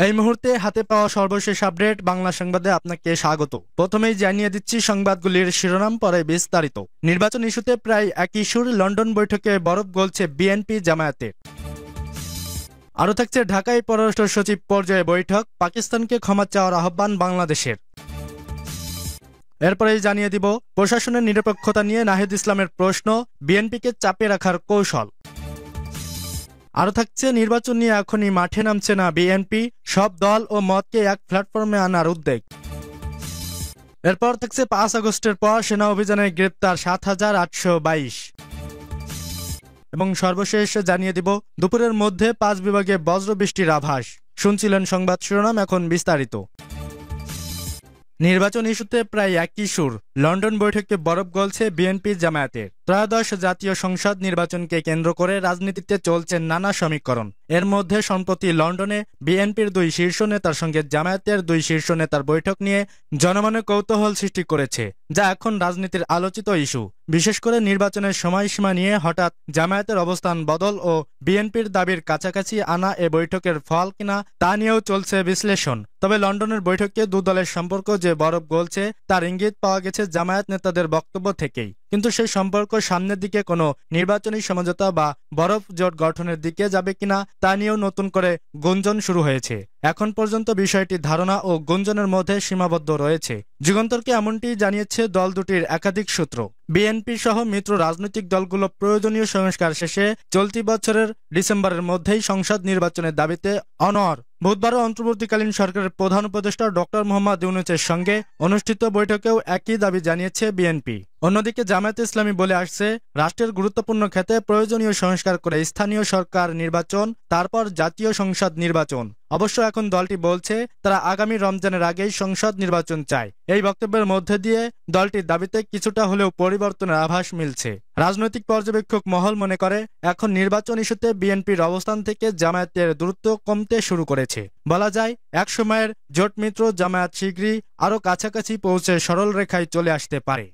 এই মুহূর্তে হাতে পাওয়া সর্বশেষ আপডেট বাংলা সংবাদে আপনাকে স্বাগত। প্রথমেই জানিয়ে দিচ্ছি সংবাদগুলির শিরোনাম, পরে বিস্তারিত। নির্বাচন ইস্যুতে প্রায় একই সুর, লন্ডন বৈঠকে বরফ গলছে বিএনপি জামায়াতের। আরও থাকছে ঢাকায় পররাষ্ট্র সচিব পর্যায়ে বৈঠক, পাকিস্তানকে ক্ষমা চাওয়ার আহ্বান বাংলাদেশের। এরপরেই জানিয়ে দিব প্রশাসনের নিরপেক্ষতা নিয়ে নাহিদ ইসলামের প্রশ্ন, বিএনপিকে চাপে রাখার কৌশল। আরও থাকছে নির্বাচন নিয়ে এখনই মাঠে নামছে না বিএনপি, সব দল ও মতকে এক প্ল্যাটফর্মে আনার উদ্যোগ। এরপর থাকছে ৫ আগস্টের পর সেনা অভিযানে গ্রেপ্তার ৭,৮২২। এবং সর্বশেষ জানিয়ে দিব দুপুরের মধ্যে ৫ বিভাগে বজ্রবৃষ্টির আভাস। শুনছিলেন সংবাদ শিরোনাম, এখন বিস্তারিত। নির্বাচন ইস্যুতে প্রায় একই সুর, লন্ডন বৈঠকে বরফ গলছে বিএনপি জামায়াতের। ত্রয়োদশ জাতীয় সংসদ নির্বাচনকে কেন্দ্র করে রাজনীতিতে চলছে নানা সমীকরণ। এর মধ্যে সম্প্রতি লন্ডনে বিএনপির ২ শীর্ষ নেতার সঙ্গে জামায়াতের ২ শীর্ষ নেতার বৈঠক নিয়ে জনমনে কৌতূহল সৃষ্টি করেছে, যা এখন রাজনীতির আলোচিত ইস্যু। বিশেষ করে নির্বাচনের সময়সীমা নিয়ে হঠাৎ জামায়াতের অবস্থান বদল ও বিএনপির দাবির কাছাকাছি আনা এ বৈঠকের ফল কিনা তা নিয়েও চলছে বিশ্লেষণ। তবে লন্ডনের বৈঠকে দু দলের সম্পর্ক যে বরফ গলছে তার ইঙ্গিত পাওয়া গেছে জামায়াত নেতাদের বক্তব্য থেকেই। কিন্তু সেই সম্পর্ক সামনের দিকে কোনো নির্বাচনী সমঝোতা বা বরফ জোট গঠনের দিকে যাবে কিনা তা নিয়েও নতুন করে গুঞ্জন শুরু হয়েছে। এখন পর্যন্ত বিষয়টি ধারণা ও গুঞ্জনের মধ্যে সীমাবদ্ধ রয়েছে। যুগান্তরকে এমনটি জানিয়েছে দল দুটির একাধিক সূত্র। বিএনপি সহ মিত্র রাজনৈতিক দলগুলো প্রয়োজনীয় সংস্কার শেষে চলতি বছরের ডিসেম্বরের মধ্যেই সংসদ নির্বাচনের দাবিতে অনড়। বুধবারও অন্তর্বর্তীকালীন সরকারের প্রধান উপদেষ্টা ডক্টর মোহাম্মদ ইউনূসের সঙ্গে অনুষ্ঠিত বৈঠকেও একই দাবি জানিয়েছে বিএনপি। অন্যদিকে জামায়াতে ইসলামী বলে আসছে, রাষ্ট্রের গুরুত্বপূর্ণ ক্ষেত্রে প্রয়োজনীয় সংস্কার করে স্থানীয় সরকার নির্বাচন, তারপর জাতীয় সংসদ নির্বাচন। অবশ্য এখন দলটি বলছে তারা আগামী রমজানের আগেই সংসদ নির্বাচন চায়। এই বক্তব্যের মধ্যে দিয়ে দলটির দাবিতে কিছুটা হলেও পরিবর্তনের আভাস মিলছে। রাজনৈতিক পর্যবেক্ষক মহল মনে করে, এখন নির্বাচন ইস্যুতে বিএনপির অবস্থান থেকে জামায়াতের দূরত্ব কমতে শুরু করেছে। বলা যায়, এক সময়ের জোট মিত্র জামায়াত শীঘ্রই আরও কাছাকাছি পৌঁছে সরল রেখায় চলে আসতে পারে।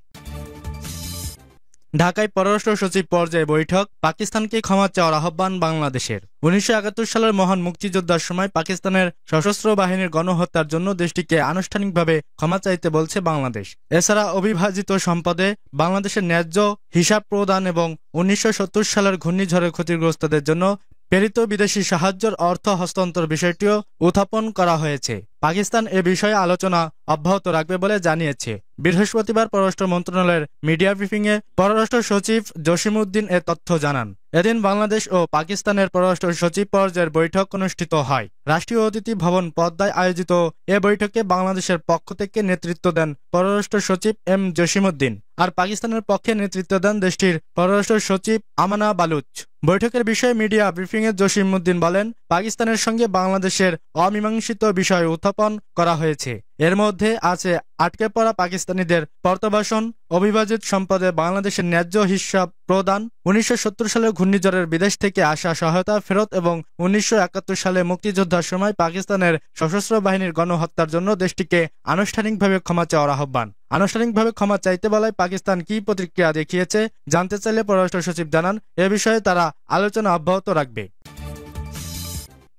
ঢাকায় পররাষ্ট্র সচিব পর্যায়ে বৈঠক, পাকিস্তানকে ক্ষমা চাওয়ার আহ্বান বাংলাদেশের। ১৯৭১ সালের মহান মুক্তিযোদ্ধার সময় পাকিস্তানের সশস্ত্র বাহিনীর গণহত্যার জন্য দেশটিকে আনুষ্ঠানিকভাবে ক্ষমা চাইতে বলছে বাংলাদেশ। এছাড়া অবিভাজিত সম্পদে বাংলাদেশের ন্যায্য হিসাব প্রদান এবং ১৯৭০ সালের ঘূর্ণিঝড়ের ক্ষতিগ্রস্তদের জন্য প্রেরিত বিদেশি সাহায্যের অর্থ হস্তান্তর বিষয়টিও উত্থাপন করা হয়েছে। পাকিস্তান এ বিষয়ে আলোচনা অব্যাহত রাখবে বলে জানিয়েছে। বৃহস্পতিবার পররাষ্ট্র মন্ত্রণালয়ের মিডিয়া ব্রিফিংয়ে পররাষ্ট্র সচিব জসিমউদ্দিন এ তথ্য জানান। এদিন বাংলাদেশ ও পাকিস্তানের পররাষ্ট্র সচিব পর্যায়ের বৈঠক অনুষ্ঠিত হয়। রাষ্ট্রীয় অতিথি ভবন পদ্মায় আয়োজিত এ বৈঠকে বাংলাদেশের পক্ষ থেকে নেতৃত্ব দেন পররাষ্ট্র সচিব এম জসিমউদ্দিন, আর পাকিস্তানের পক্ষে নেতৃত্ব দেন দেশটির পররাষ্ট্র সচিব আমানা বালুচ। বৈঠকের বিষয়ে মিডিয়া ব্রিফিংয়ে জসিমউদ্দিন বলেন, পাকিস্তানের সঙ্গে বাংলাদেশের অমীমাংসিত বিষয় উত্থাপন করা হয়েছে। এর মধ্যে আছে আটকে পড়া পাকিস্তানিদের প্রত্যাবাসন, অবিভাজিত সম্পদে বাংলাদেশের ন্যায্য হিসাব প্রদান, ১৯৭০ সালে ঘূর্ণিঝড়ের বিদেশ থেকে আসা সহায়তা ফেরত এবং ১৯৭১ সালে মুক্তিযোদ্ধার সময় পাকিস্তানের সশস্ত্র বাহিনীর গণহত্যার জন্য দেশটিকে আনুষ্ঠানিকভাবে ক্ষমা চাওয়ার আহ্বান। আনুষ্ঠানিকভাবে ক্ষমা চাইতে বলায় পাকিস্তান কি প্রতিক্রিয়া দেখিয়েছে জানতে চাইলে পররাষ্ট্র সচিব জানান, এ বিষয়ে তারা আলোচনা অব্যাহত রাখবে।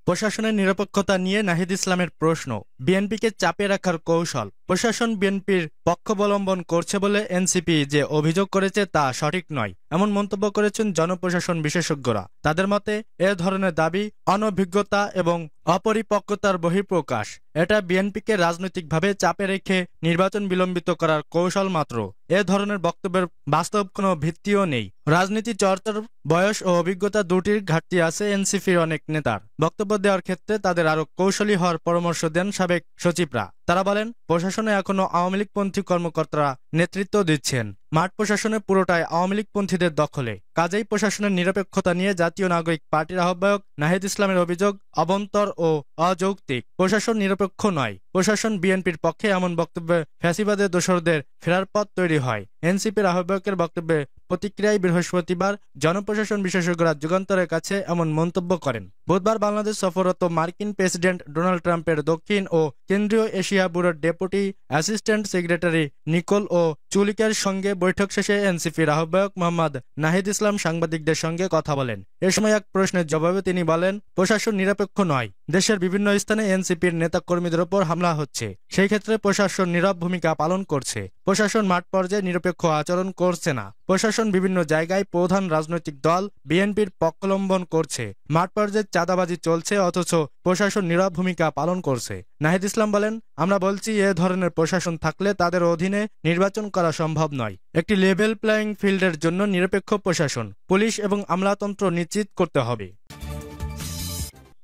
প্রশাসনের নিরপেক্ষতা নিয়ে নাহিদ ইসলামের প্রশ্ন, বিএনপিকে চাপে রাখার কৌশল। প্রশাসন বিএনপির পক্ষাবলম্বন করছে বলে এনসিপি যে অভিযোগ করেছে তা সঠিক নয়, এমন মন্তব্য করেছেন জনপ্রশাসন বিশেষজ্ঞরা। তাদের মতে, এ ধরনের দাবি অনভিজ্ঞতা এবং অপরিপক্কতার বহিঃপ্রকাশ। এটা বিএনপিকে রাজনৈতিকভাবে চাপে রেখে নির্বাচন বিলম্বিত করার কৌশল মাত্র। এ ধরনের বক্তব্যের বাস্তব কোনো ভিত্তিও নেই। রাজনীতি চর্চার বয়স ও অভিজ্ঞতা দুটির ঘাটতি আছে এনসিপির অনেক নেতার। বক্তব্য দেওয়ার ক্ষেত্রে তাদের আরো কৌশলী হওয়ার পরামর্শ দেন সাবেক সচিবরা। তারা বলেন, প্রশাসনে এখনো আওয়ামী লীগপন্থী কর্মকর্তারা নেতৃত্ব দিচ্ছেন। মাঠ প্রশাসনে পুরোটাই আওয়ামী লীগপন্থীদের দখলে। কাজেই প্রশাসনের নিরপেক্ষতা নিয়ে জাতীয় নাগরিক পার্টির আহ্বায়ক নাহিদ ইসলামের অভিযোগ অবন্তর ও অযৌক্তিক। প্রশাসন নিরপেক্ষ নয়। প্রশাসন বিএনপির পক্ষে এমন বক্তব্যে ফ্যাসিবাদের দোসরদের ফেরার পথ তৈরি হয়। এনসিপির আহ্বায়কের বক্তব্যে প্রতিক্রিয়ায় বৃহস্পতিবার জনপ্রশাসন বিশেষজ্ঞরা যুগান্তরের কাছে এমন মন্তব্য করেন। বুধবার বাংলাদেশ সফররত মার্কিন প্রেসিডেন্ট ডোনাল্ড ট্রাম্পের দক্ষিণ ও কেন্দ্রীয় এশিয়া ব্যুরোর ডেপুটি অ্যাসিস্ট্যান্ট সেক্রেটারি নিকোল ও চুলিকের সঙ্গে বৈঠক শেষে এনসিপির আহ্বায়ক মোহাম্মদ নাহিদ ইসলাম সাংবাদিকদের সঙ্গে কথা বলেন। এ সময় এক প্রশ্নের জবাবে তিনি বলেন, প্রশাসন নিরপেক্ষ নয়, দেশের বিভিন্ন স্থানে এনসিপির নেতাকর্মীদের ওপর হামলা হচ্ছে, সেই ক্ষেত্রে প্রশাসন নীরব ভূমিকা পালন করছে। প্রশাসন মাঠ পর্যায়ে নিরপেক্ষ আচরণ করছে না। প্রশাসন বিভিন্ন জায়গায় প্রধান রাজনৈতিক দল বিএনপির পক্ষাবলম্বন করছে। মাঠ পর্যায়ে চাঁদাবাজি চলছে, অথচ প্রশাসন নীরব ভূমিকা পালন করছে। নাহিদ ইসলাম বলেন, আমরা বলছি এ ধরনের প্রশাসন থাকলে তাদের অধীনে নির্বাচন করা সম্ভব নয়। একটি লেভেল প্লেয়িং ফিল্ডের জন্য নিরপেক্ষ প্রশাসন, পুলিশ এবং আমলাতন্ত্র নিশ্চিত করতে হবে।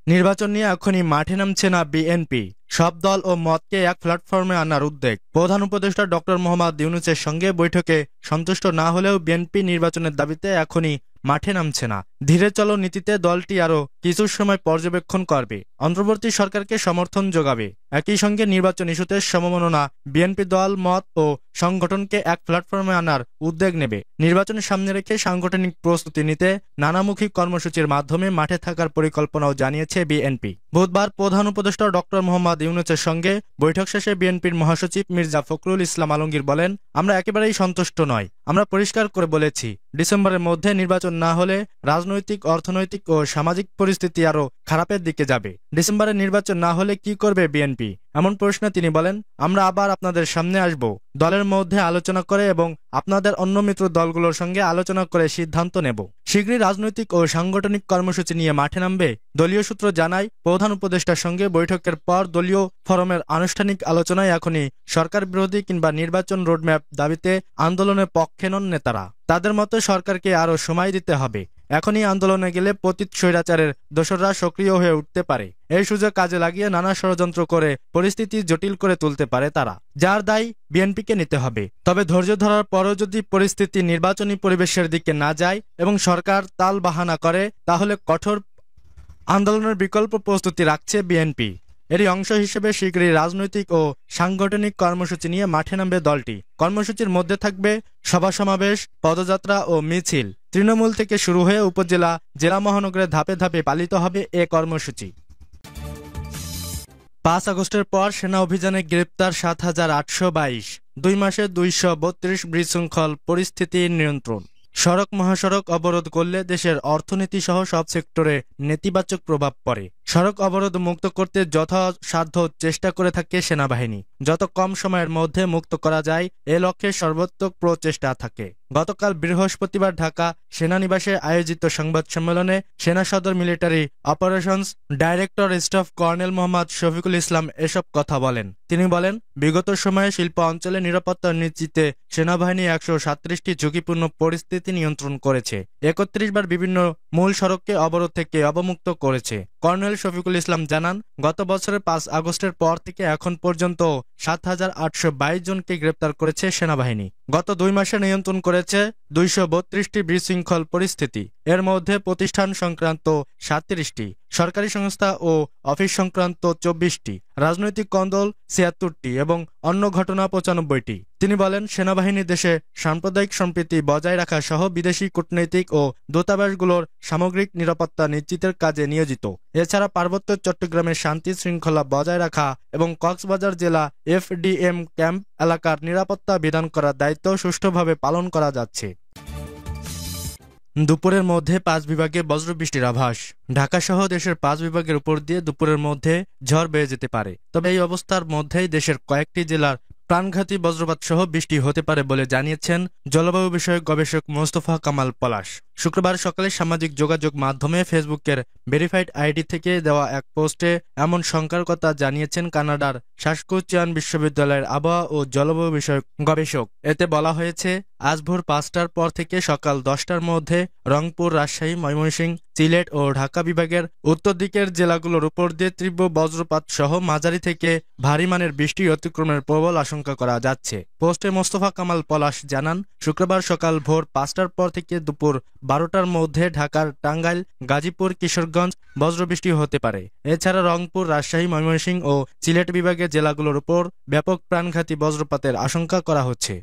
নির্বাচন নিয়ে এখনই মাঠে নামছে না বিএনপি, সব দল ও মতকে এক প্ল্যাটফর্মে আনার উদ্যোগ। প্রধান উপদেষ্টা ডক্টর মোহাম্মদ ইউনূসের সঙ্গে বৈঠকে সন্তুষ্ট না হলেও বিএনপি নির্বাচনের দাবিতে এখনই মাঠে নামছে না। ধীরে চলো নীতিতে দলটি আরও কিছু সময় পর্যবেক্ষণ করবে, অন্তর্বর্তী সরকারকে সমর্থন যোগাবে। একই সঙ্গে নির্বাচন ইস্যুতে সমমননা বিএনপি দল, মত ও সংগঠনকে এক প্ল্যাটফর্মে আনার উদ্যোগ নেবে। নির্বাচনের সামনে রেখে সাংগঠনিক প্রস্তুতি নিতে নানামুখী কর্মসূচির মাধ্যমে মাঠে থাকার পরিকল্পনাও জানিয়েছে বিএনপি। বুধবার প্রধান উপদেষ্টা ডক্টর মোহাম্মদ ইউনূসের সঙ্গে বৈঠক শেষে বিএনপির মহাসচিব মির্জা ফখরুল ইসলাম আলমগীর বলেন, আমরা একেবারেই সন্তুষ্ট নয়। আমরা পরিষ্কার করে বলেছি, ডিসেম্বরের মধ্যে নির্বাচন না হলে রাজনৈতিক, অর্থনৈতিক ও সামাজিক পরিস্থিতি আরও খারাপের দিকে যাবে। ডিসেম্বরে নির্বাচন না হলে কি করবে বিএনপি? এমন প্রশ্নে তিনি বলেন, আমরা আবার আপনাদের সামনে আসব, দলের মধ্যে আলোচনা করে এবং আপনাদের অন্য মিত্র দলগুলোর সঙ্গে আলোচনা করে সিদ্ধান্ত নেব। শীঘ্রই রাজনৈতিক ও সাংগঠনিক কর্মসূচি নিয়ে মাঠে নামবে। দলীয় সূত্র জানায়, প্রধান উপদেষ্টার সঙ্গে বৈঠকের পর দলীয় ফোরামের আনুষ্ঠানিক আলোচনায় এখনই সরকার বিরোধী কিংবা নির্বাচন রোডম্যাপ দাবিতে আন্দোলনের পক্ষে নন নেতারা। তাদের মতে সরকারকে আরও সময় দিতে হবে। এখনই আন্দোলনে গেলে পতিত স্বৈরাচারের দোসররা সক্রিয় হয়ে উঠতে পারে। এই সুযোগ কাজে লাগিয়ে নানা ষড়যন্ত্র করে পরিস্থিতি জটিল করে তুলতে পারে তারা, যার দায় বিএনপিকে নিতে হবে। তবে ধৈর্য ধরার পরও যদি পরিস্থিতি নির্বাচনী পরিবেশের দিকে না যায় এবং সরকার তাল বাহানা করে, তাহলে কঠোর আন্দোলনের বিকল্প প্রস্তুতি রাখছে বিএনপি। এরই অংশ হিসেবে শীঘ্রই রাজনৈতিক ও সাংগঠনিক কর্মসূচি নিয়ে মাঠে নামবে দলটি। কর্মসূচির মধ্যে থাকবে সভা সমাবেশ, পদযাত্রা ও মিছিল। তৃণমূল থেকে শুরু হয়ে উপজেলা, জেলা, মহানগরে ধাপে ধাপে পালিত হবে এ কর্মসূচি। 5 আগস্টের পর সেনা অভিযানে গ্রেপ্তার 7,822, 2 মাসে 232 বিশৃঙ্খল পরিস্থিতি নিয়ন্ত্রণ। সড়ক মহাসড়ক অবরোধ করলে দেশের অর্থনীতি সহ সব সেক্টরে নেতিবাচক প্রভাব পড়ে। সড়ক অবরোধ মুক্ত করতে যথাসাধ্য চেষ্টা করে থাকে সেনাবাহিনী। যত কম সময়ের মধ্যে মুক্ত করা যায় এ লক্ষ্যে সর্বাত্মক প্রচেষ্টা থাকে। গতকাল বৃহস্পতিবার ঢাকা সেনানিবাসে আয়োজিত সংবাদ সম্মেলনে সেনা সদর military operations director staff colonel Mohammad Shafiqul Islam এসব কথা বলেন। তিনি বলেন, বিগত সময়ে শিল্প অঞ্চলে নিরাপত্তা নিশ্চিতে সেনাবাহিনী 137টি ঝুঁকিপূর্ণ পরিস্থিতি নিয়ন্ত্রণ করেছে, 31 বার বিভিন্ন মূল সড়ককে অবরোধ থেকে অবমুক্ত করেছে। কর্নেল শফিকুল ইসলাম জানান, গত বছরের 5 আগস্টের পর থেকে এখন পর্যন্ত 7,822 জনকে গ্রেপ্তার করেছে সেনাবাহিনী। গত 2 মাসে নিয়ন্ত্রণ করেছে 232টি বিশৃঙ্খল পরিস্থিতি। এর মধ্যে প্রতিষ্ঠান সংক্রান্ত 37টি, সরকারি সংস্থা ও অফিস সংক্রান্ত 24টি, রাজনৈতিক কন্দল 76টি এবং অন্য ঘটনা 95টি। তিনি বলেন, সেনাবাহিনী দেশে সাম্প্রদায়িক সম্প্রীতি বজায় রাখা সহ বিদেশি কূটনৈতিক ও দূতাবাসগুলোর সামগ্রিক নিরাপত্তা নিশ্চিতের কাজে নিয়োজিত। এছাড়া পার্বত্য চট্টগ্রামের শান্তি শৃঙ্খলা বজায় রাখা এবং কক্সবাজার জেলা এফডিএম ক্যাম্প এলাকার নিরাপত্তা বিধান করার দায়িত্ব সুষ্ঠুভাবে পালন করা যাচ্ছে। দুপুরের মধ্যে 5 বিভাগে বজ্রবৃষ্টির আভাস। ঢাকা সহ দেশের 5 বিভাগের উপর দিয়ে দুপুরের মধ্যে ঝড় বয়ে যেতে পারে। তবে এই অবস্থার মধ্যেই দেশের কয়েকটি জেলার প্রাণঘাতী বজ্রপাত সহ বৃষ্টি হতে পারে বলে জানিয়েছেন জলবায়ু বিষয়ক গবেষক মোস্তফা কামাল পলাশ। শুক্রবার সকালে সামাজিক যোগাযোগ মাধ্যমে ফেসবুকের ভেরিফাইড আইডি থেকে দেওয়া এক পোস্টে এমন শঙ্কার কথা জানিয়েছেন কানাডার সাস্কুচিয়ান বিশ্ববিদ্যালয়ের আবহাওয়া ও জলবায়ু বিষয়ক গবেষক। এতে বলা হয়েছে, আজ ভোর 5টার পর থেকে সকাল 10টার মধ্যে রংপুর, রাজশাহী, ময়মনসিংহ, সিলেট ও ঢাকা বিভাগের উত্তর দিকের জেলাগুলোর উপর দিয়ে তীব্র বজ্রপাত সহ মাঝারি থেকে ভারী মানের বৃষ্টি অতিক্রমের প্রবল আশঙ্কা করা যাচ্ছে। পোস্টে মোস্তফা কামাল পলাশ জানান, শুক্রবার সকাল ভোর 5টার পর থেকে দুপুর 12টার মধ্যে ঢাকার টাঙ্গাইল, গাজীপুর, কিশোরগঞ্জ বজ্রবৃষ্টি হতে পারে। এছাড়া রংপুর, রাজশাহী, ময়মনসিংহ ও সিলেট বিভাগের জেলাগুলোর উপর ব্যাপক প্রাণঘাতী বজ্রপাতের আশঙ্কা করা হচ্ছে।